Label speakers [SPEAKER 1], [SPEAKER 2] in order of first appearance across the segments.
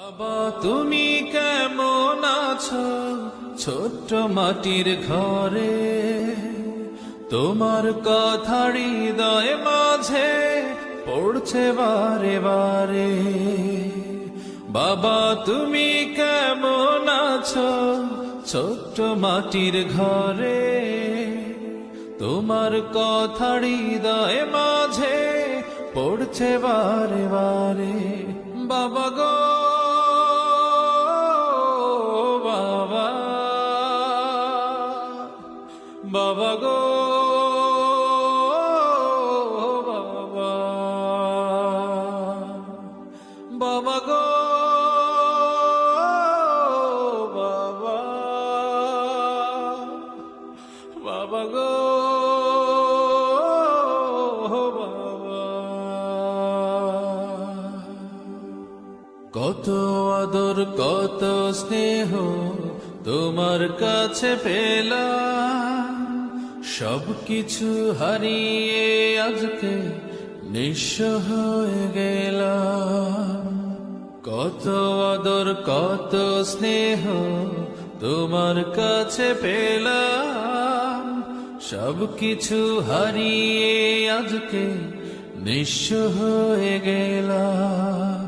[SPEAKER 1] বাবা তুমি কেমন আছো ছোট্ট মাটির ঘরে, তোমার কথা হৃদয় মাঝে পড়ছে বারে বারে। বাবা তুমি কেমন আছো ছোট্ট মাটির ঘরে, তোমার কথা হৃদয় মাঝে পড়ছে বারে বারে। বাবা গো বাবা, বাবা গো বাবা, বাবা গো বাবা, বাবা গো বাবা। কত আদর কত স্নেহ তোমার কাছে পেলাম, সবকিছু হারিয়ে আজকে নিঃস্ব হয়ে গেলাম। কত আদর কত স্নেহ তোমার কাছে পেলাম, সবকিছু হারিয়ে আজকে নিঃস্ব হয়ে গেলাম।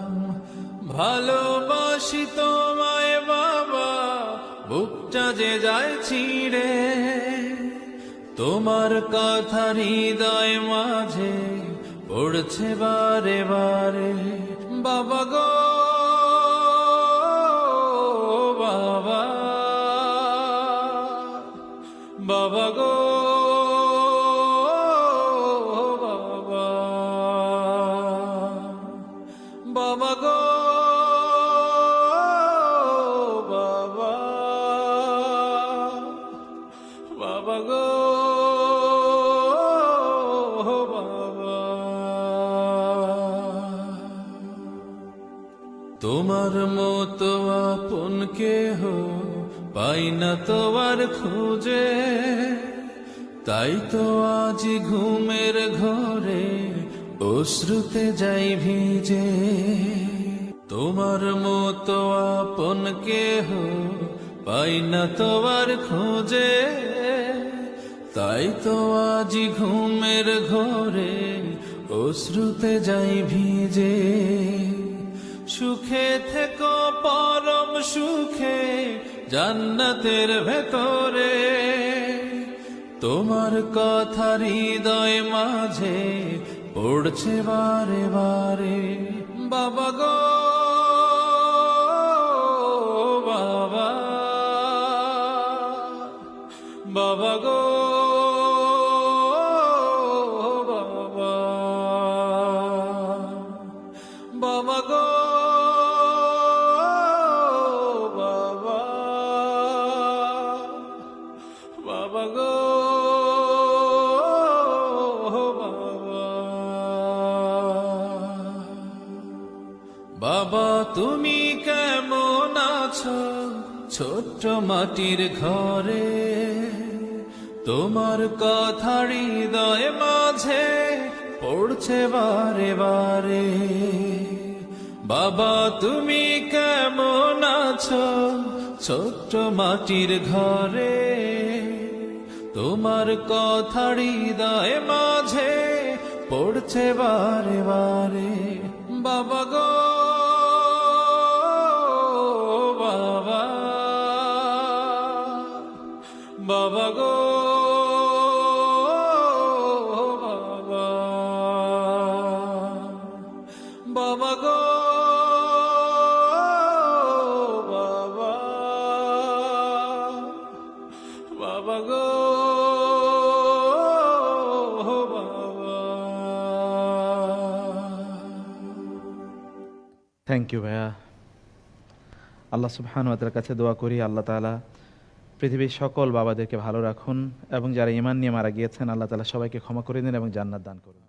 [SPEAKER 1] ভালোবাসি তোমায় বাবা, বুকটা যে যায় ছিঁড়ে, তোমার কথা হৃদয় মাঝে পড়ছে বারে বারে। বাবা গো বাবা, বাবা গো বাবা, বাবা গো বাবা, বাবা গো বাবা। তোমার মতো আপন কেহ পাই না তো আর খুঁজে, তাই তো আজ ঘুমের ঘরে অশ্রুতে যাই ভিজে। তোমার মতো আপন কেহ পাই না তো আর খুঁজে, তাই তো আজ ঘুমের ঘরে অশ্রুতে যাই ভিজে। সুখে থেকো পরম সুখে জান্নাতের ভেতরে, তোমার কথা হৃদয় মাঝে পড়ছে বারে বারে। বাবা গো বাবা, বাবা গো বাবা, বাবা গো বাবা, বাবা গো বাবা। বাবা তুমি কেমন আছো ছোট্ট মাটির ঘরে, তোমার কথা হৃদয় মাঝে পড়ছে বারে বারে। বাবা তুমি কেমন আছো ছোট্ট মাটির ঘরে, তোমার কথা হৃদয় মাঝে পড়ছে বারে বারে। বাবা গো বাবা, বাবা গো বাবা, বাবা গো বাবা, বাবা গো বাবা।
[SPEAKER 2] থ্যাংক ইউ ভাইয়া। আল্লাহ সুবহানাহু ওয়া তাআলার কাছে দোয়া করি আল্লাহ তাআলা পৃথিবীর সকল বাবাদেরকে ভালো রাখুন এবং যারা ঈমান নিয়ে মারা গিয়েছেন আল্লাহ তাআলা সবাইকে ক্ষমা করে দিন এবং জান্নাত দান করুন।